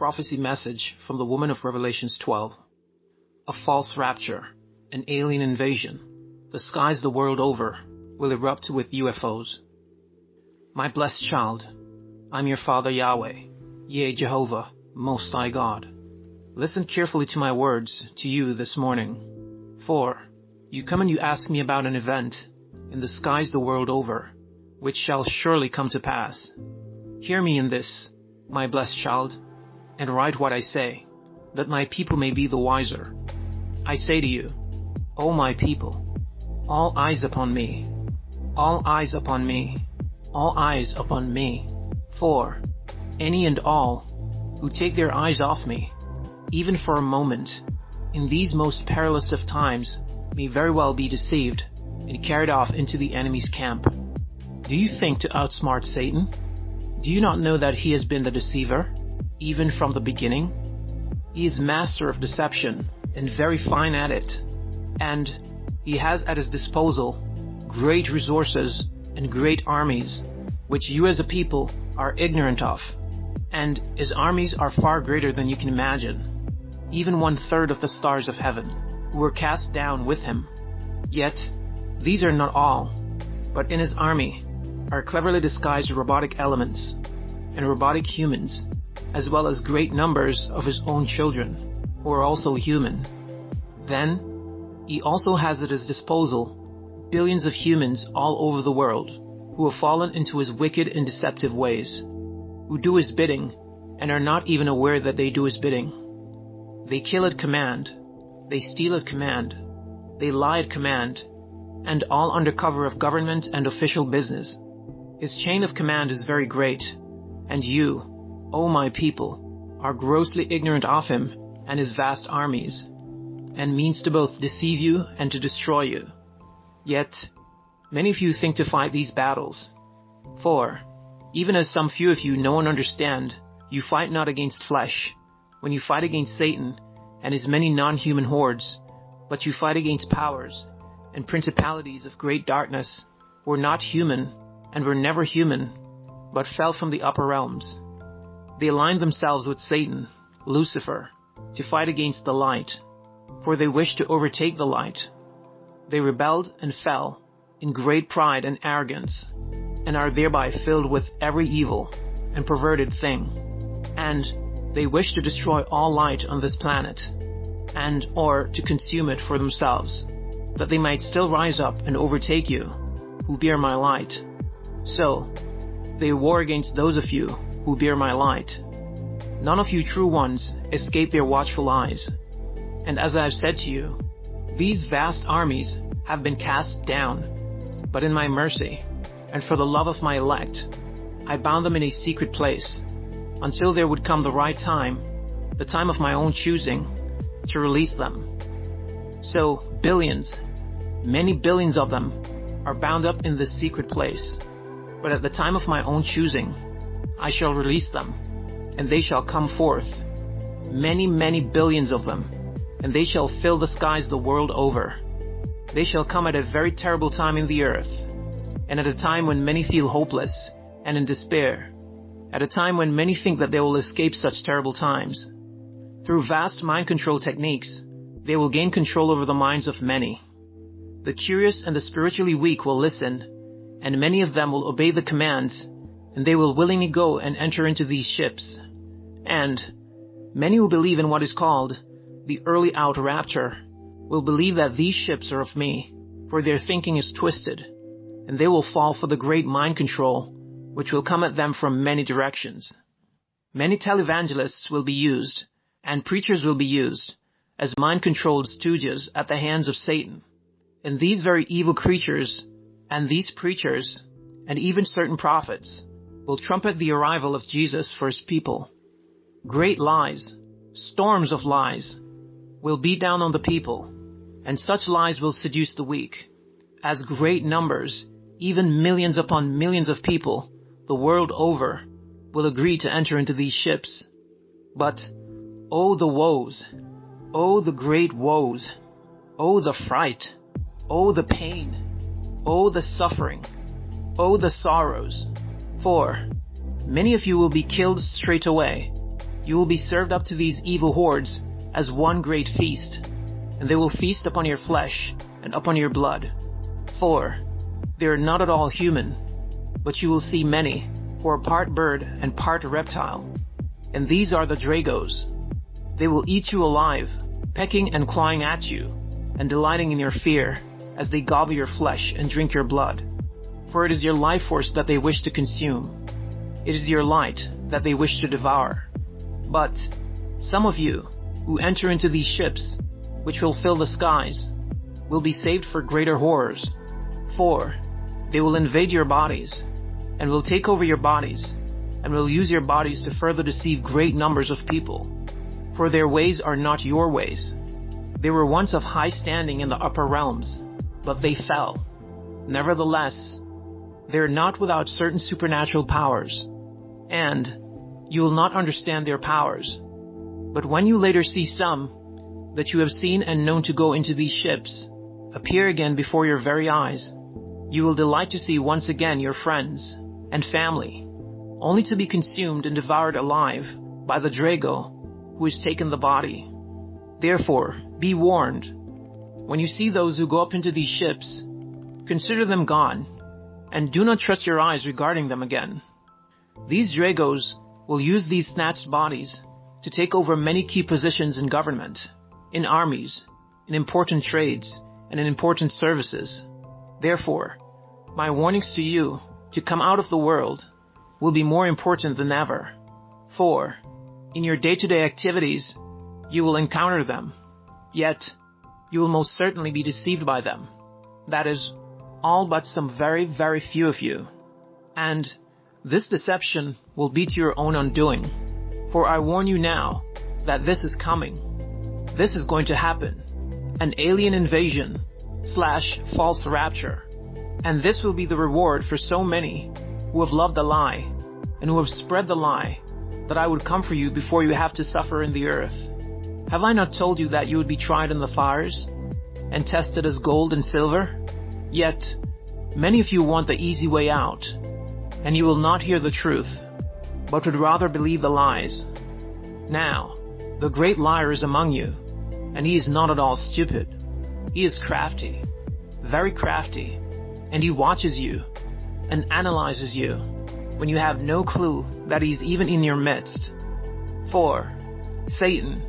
prophecy message from the woman of Revelations 12. A false rapture, an alien invasion, the skies the world over will erupt with UFOs. My blessed child, I'm your Father Yahweh, yea Jehovah, Most High God. Listen carefully to my words to you this morning. For you come and you ask me about an event in the skies the world over, which shall surely come to pass. Hear me in this, my blessed child, and write what I say, that my people may be the wiser. I say to you, O my people, all eyes upon me, all eyes upon me, all eyes upon me. For any and all who take their eyes off me, even for a moment, in these most perilous of times, may very well be deceived and carried off into the enemy's camp. Do you think to outsmart Satan? Do you not know that he has been the deceiver, even from the beginning? He is master of deception and very fine at it, and he has at his disposal great resources and great armies, which you as a people are ignorant of, and his armies are far greater than you can imagine, even 1/3 of the stars of heaven, who were cast down with him. Yet, these are not all, but in his army are cleverly disguised robotic elements and robotic humans, as well as great numbers of his own children, who are also human. Then, he also has at his disposal billions of humans all over the world, who have fallen into his wicked and deceptive ways, who do his bidding and are not even aware that they do his bidding. They kill at command, they steal at command, they lie at command, and all under cover of government and official business. His chain of command is very great, and you, O my people, are grossly ignorant of him and his vast armies, and means to both deceive you and to destroy you. Yet, many of you think to fight these battles. For, even as some few of you know and understand, you fight not against flesh, when you fight against Satan and his many non-human hordes, but you fight against powers and principalities of great darkness, who are not human and were never human, but fell from the upper realms. They aligned themselves with Satan, Lucifer, to fight against the light, for they wished to overtake the light. They rebelled and fell in great pride and arrogance, and are thereby filled with every evil and perverted thing. And they wish to destroy all light on this planet, and or to consume it for themselves, that they might still rise up and overtake you, who bear my light. So, they war against those of you who bear my light. None of you true ones escape their watchful eyes. And as I have said to you, these vast armies have been cast down, but in my mercy, and for the love of my elect, I bound them in a secret place, until there would come the right time, the time of my own choosing, to release them. So, billions, many billions of them, are bound up in this secret place. But at the time of my own choosing, I shall release them, and they shall come forth, many, many billions of them, and they shall fill the skies the world over. They shall come at a very terrible time in the earth, and at a time when many feel hopeless and in despair, at a time when many think that they will escape such terrible times. Through vast mind control techniques, they will gain control over the minds of many. The curious and the spiritually weak will listen, and many of them will obey the commands, and they will willingly go and enter into these ships. And many who believe in what is called the early out rapture will believe that these ships are of me, for their thinking is twisted, and they will fall for the great mind control, which will come at them from many directions. Many televangelists will be used, and preachers will be used, as mind-controlled stooges at the hands of Satan. And these very evil creatures, and these preachers, and even certain prophets, will trumpet the arrival of Jesus for his people. Great lies, storms of lies, will beat down on the people, and such lies will seduce the weak, as great numbers, even millions upon millions of people, the world over, will agree to enter into these ships. But, oh the woes, oh the great woes, oh the fright, oh the pain, oh the suffering, oh the sorrows. For many of you will be killed straight away, You will be served up to these evil hordes as one great feast, and they will feast upon your flesh and upon your blood. For they are not at all human, but you will see many who are part bird and part reptile, and these are the Dragos. They will eat you alive, pecking and clawing at you, and delighting in your fear, as they gobble your flesh and drink your blood. For it is your life force that they wish to consume. It is your light that they wish to devour. But some of you who enter into these ships, which will fill the skies, will be saved for greater horrors. For they will invade your bodies, and will take over your bodies, and will use your bodies to further deceive great numbers of people. For their ways are not your ways. They were once of high standing in the upper realms, but they fell. Nevertheless, they are not without certain supernatural powers, and you will not understand their powers. But when you later see some that you have seen and known to go into these ships appear again before your very eyes, you will delight to see once again your friends and family, only to be consumed and devoured alive by the Drago who has taken the body. Therefore, be warned. When you see those who go up into these ships, consider them gone, and do not trust your eyes regarding them again. These Dragos will use these snatched bodies to take over many key positions in government, in armies, in important trades, and in important services. Therefore, my warnings to you to come out of the world will be more important than ever. For, in your day-to-day activities, you will encounter them, yet you will most certainly be deceived by them. That is, all but some very, very few of you. And this deception will be to your own undoing. For I warn you now that this is coming. This is going to happen. An alien invasion / false rapture. And this will be the reward for so many who have loved the lie and who have spread the lie that I would come for you before you have to suffer in the earth. Have I not told you that you would be tried in the fires and tested as gold and silver? Yet, many of you want the easy way out, and you will not hear the truth, but would rather believe the lies. Now, the great liar is among you, and he is not at all stupid. He is crafty, very crafty, and he watches you and analyzes you when you have no clue that he is even in your midst. For Satan,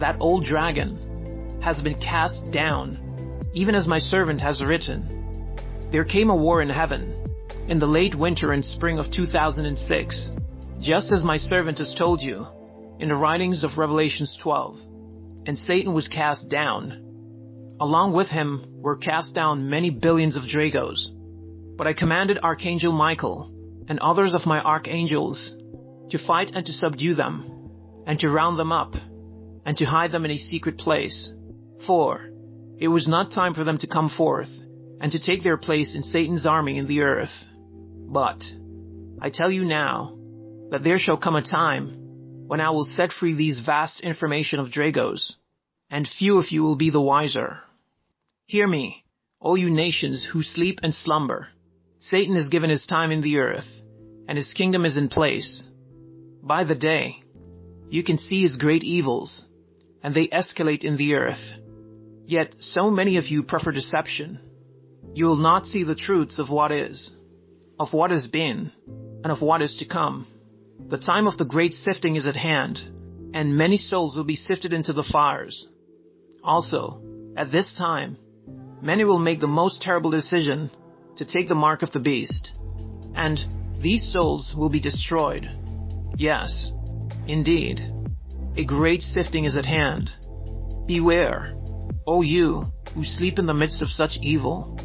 that old dragon, has been cast down, even as my servant has written. There came a war in heaven, in the late winter and spring of 2006, just as my servant has told you, in the writings of Revelations 12. And Satan was cast down. Along with him were cast down many billions of Dragos. But I commanded Archangel Michael and others of my archangels to fight and to subdue them, and to round them up, and to hide them in a secret place. For it was not time for them to come forth and to take their place in Satan's army in the earth. But I tell you now that there shall come a time when I will set free these vast information of Dragos, and few of you will be the wiser. Hear me, O you nations who sleep and slumber. Satan is given his time in the earth, and his kingdom is in place. By the day, you can see his great evils, and they escalate in the earth. Yet so many of you prefer deception. You will not see the truths of what is, of what has been, and of what is to come. The time of the great sifting is at hand, and many souls will be sifted into the fires. Also, at this time, many will make the most terrible decision to take the mark of the beast, and these souls will be destroyed. Yes, indeed, a great sifting is at hand. Beware, O you who sleep in the midst of such evil,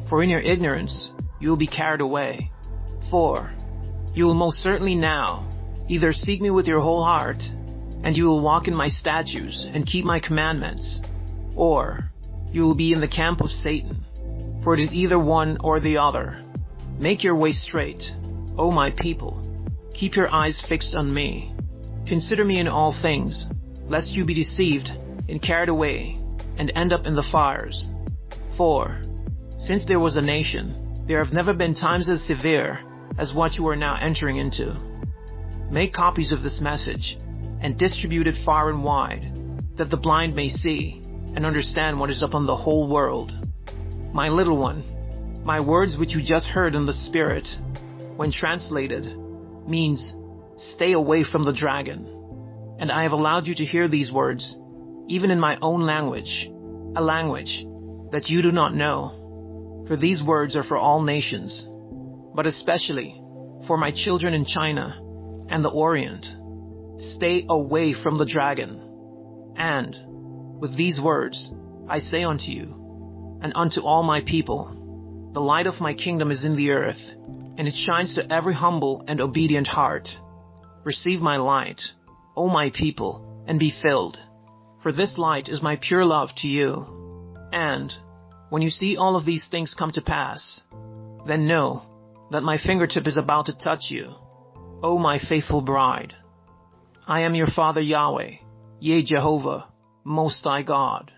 for in your ignorance you will be carried away. For you will most certainly now either seek me with your whole heart, and you will walk in my statutes and keep my commandments, or you will be in the camp of Satan, for it is either one or the other. Make your way straight, O my people. Keep your eyes fixed on me. Consider me in all things, lest you be deceived and carried away, and end up in the fires. For since there was a nation, there have never been times as severe as what you are now entering into. Make copies of this message, and distribute it far and wide, that the blind may see and understand what is upon the whole world. My little one, my words which you just heard in the Spirit, when translated, means stay away from the dragon. And I have allowed you to hear these words, even in my own language, a language that you do not know. For these words are for all nations, but especially for my children in China and the Orient. Stay away from the dragon. And with these words I say unto you, and unto all my people, the light of my kingdom is in the earth, and it shines to every humble and obedient heart. Receive my light, O my people, and be filled. For this light is my pure love to you. And when you see all of these things come to pass, then know that my fingertip is about to touch you, O my faithful bride. I am your Father Yahweh, yea Jehovah, Most High God.